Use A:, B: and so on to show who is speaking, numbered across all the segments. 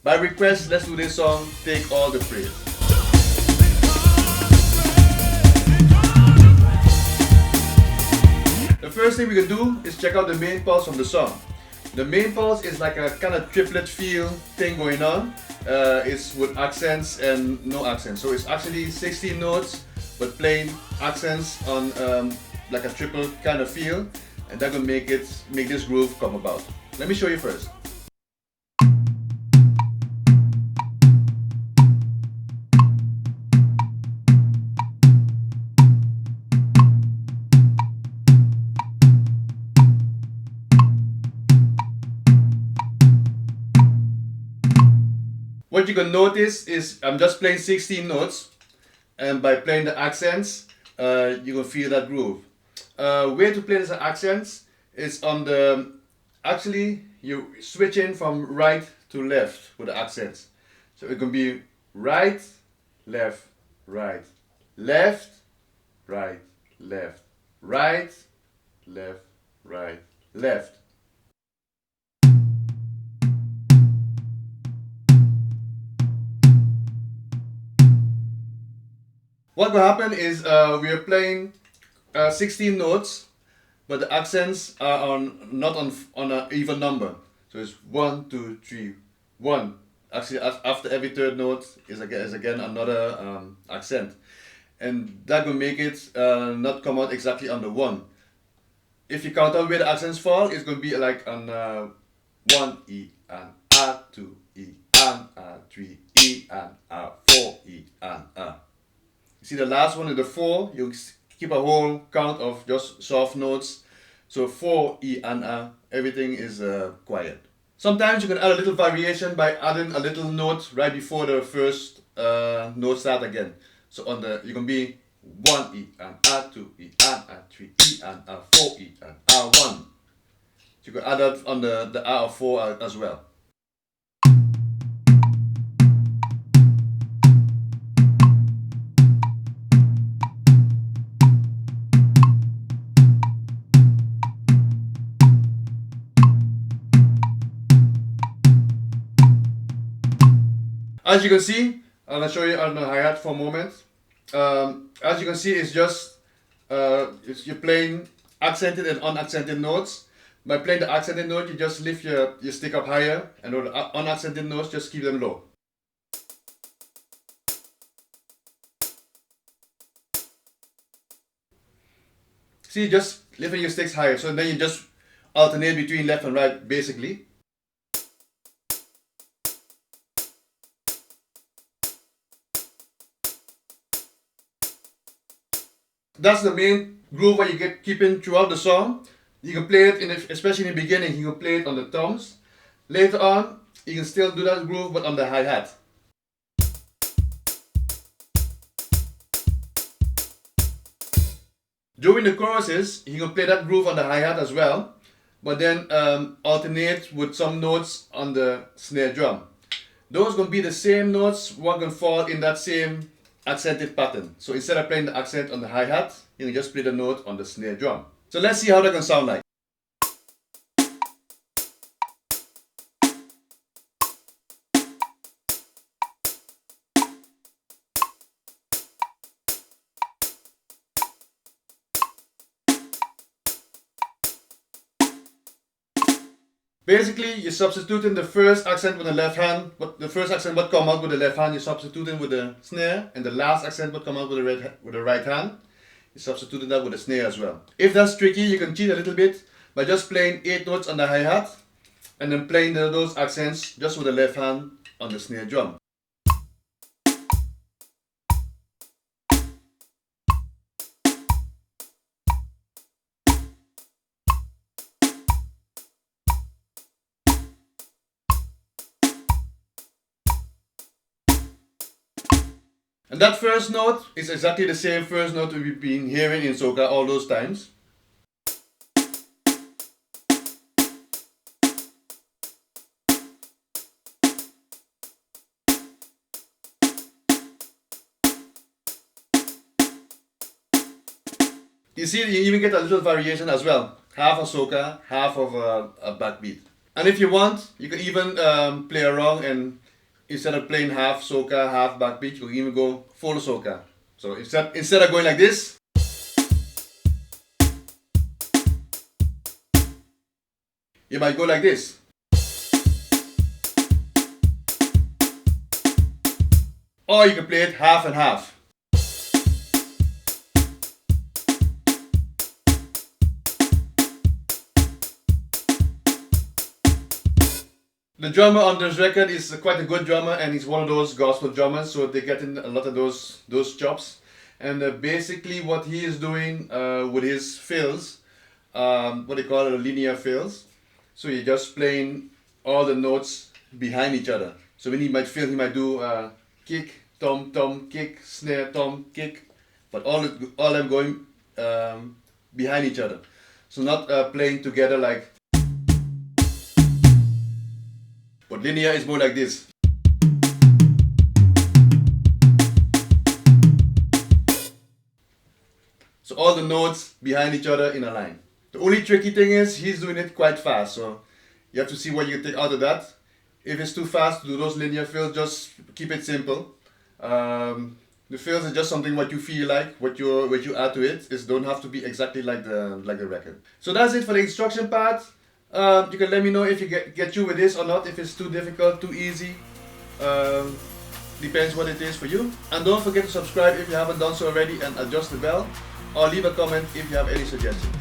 A: By request, let's do this song, Take All the Praise. The first thing we can do is check out the main pulse of the song. The main pulse is like a kind of triplet feel thing going on. It's with accents and no accents. So it's actually 16 notes but plain accents on like a triple kind of feel, and that will make this groove come about. Let me show you first. What you can notice is I'm just playing 16 notes, and by playing the accents, you can feel that groove. Way to play these accents is on the, actually you switch in from right to left with the accents. So it can be right, left, right, left, right, left, right, left, right, left. What will happen is we are playing 16 notes, but the accents are not on an even number. So it's 1, 2, 3, 1. Actually, after every third note is again another accent, and that will make it not come out exactly on the 1. If you count out where the accents fall, it's going to be like on 1 E and A, 2 E and A, 3 E and A, 4 E and A. You see the last one is the 4, you keep a whole count of just soft notes. So 4, E and A, everything is quiet. Sometimes you can add a little variation by adding a little note right before the first note start again. So on the, you can be 1 E and A, 2 E and A, 3 E and A, 4 E and A, 1. You can add that on the A of 4 as well. As you can see, I'm going to show you on the hi-hat for a moment. As you can see, it's just you're playing accented and unaccented notes. By playing the accented note, you just lift your stick up higher, and on the unaccented notes, just keep them low. See, just lifting your sticks higher, so then you just alternate between left and right, basically. That's the main groove what you keep in throughout the song. You can play it, especially in the beginning, you can play it on the toms. Later on, you can still do that groove, but on the hi-hat. During the choruses, you can play that groove on the hi-hat as well, but then alternate with some notes on the snare drum. Those going to be the same notes, what can fall in that same accented pattern. So instead of playing the accent on the hi-hat, you can just play the note on the snare drum. So let's see how that can sound like. Basically, you're substituting the first accent with the left hand, but the first accent would come out with the left hand, you're substituting with the snare, and the last accent would come out with the right hand. You're substituting that with the snare as well. If that's tricky, you can cheat a little bit by just playing 8 notes on the hi-hat, and then playing those accents just with the left hand on the snare drum. And that first note is exactly the same first note we've been hearing in soca all those times. You see, you even get a little variation as well. Half a soca, half of a backbeat. And if you want, you can even play around and instead of playing half soca, half backbeat, you can even go full soca. So instead of going like this, you might go like this. Or you can play it half and half. The drummer on this record is quite a good drummer, and he's one of those gospel drummers, so they get in a lot of those chops. And basically what he is doing with his fills, what they call it, linear fills. So you're just playing all the notes behind each other. So when he might fill, he might do kick, tom, tom, kick, snare, tom, kick, but all them going behind each other. So not playing together like. But linear is more like this. So all the notes behind each other in a line. The only tricky thing is he's doing it quite fast, so you have to see what you can take out of that. If it's too fast to do those linear fills, just keep it simple. The fills is just something what you feel like, what you add to it. It don't have to be exactly like the record. So that's it for the instruction part. You can let me know if you get through with this or not, if it's too difficult, too easy. Depends what it is for you. And don't forget to subscribe if you haven't done so already, and adjust the bell, or leave a comment if you have any suggestions.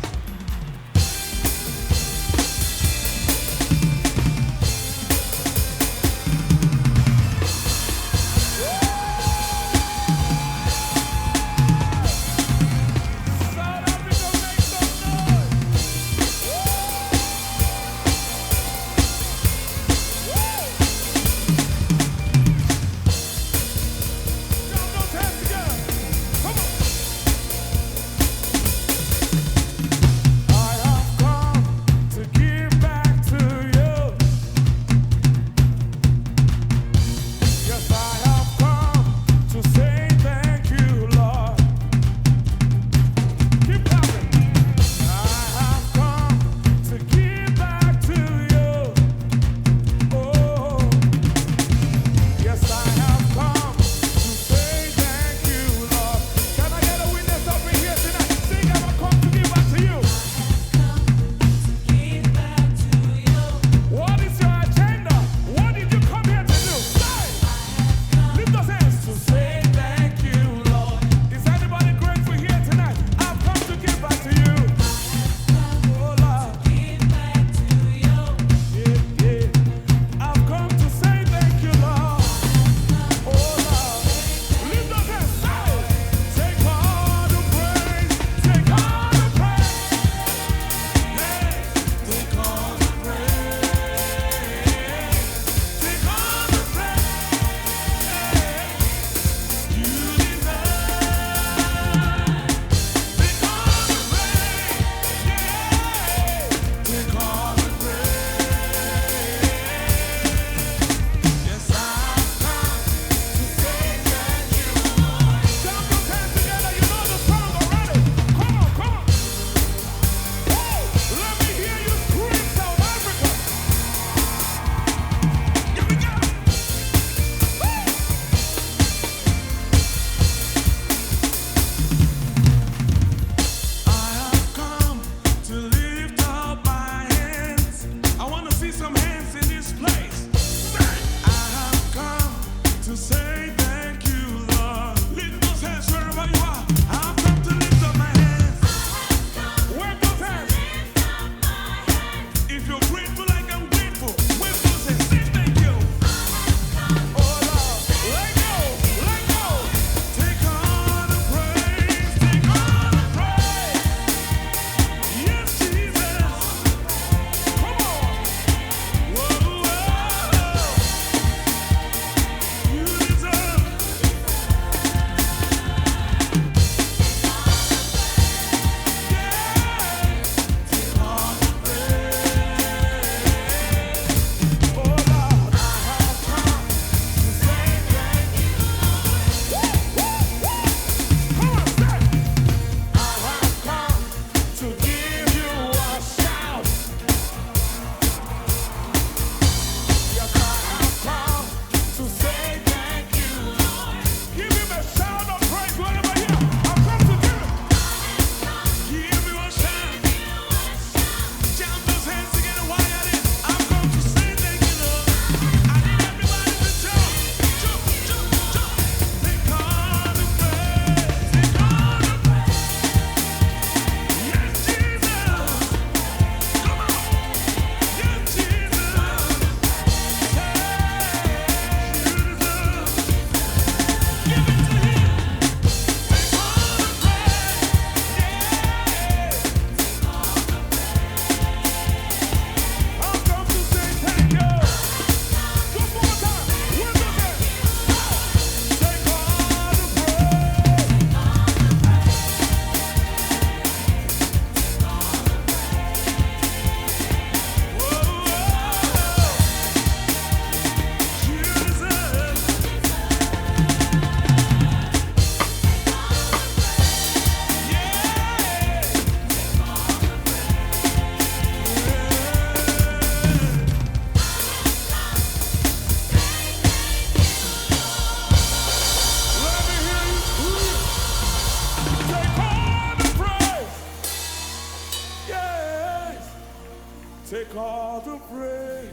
B: Take all the praise.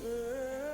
B: Yeah.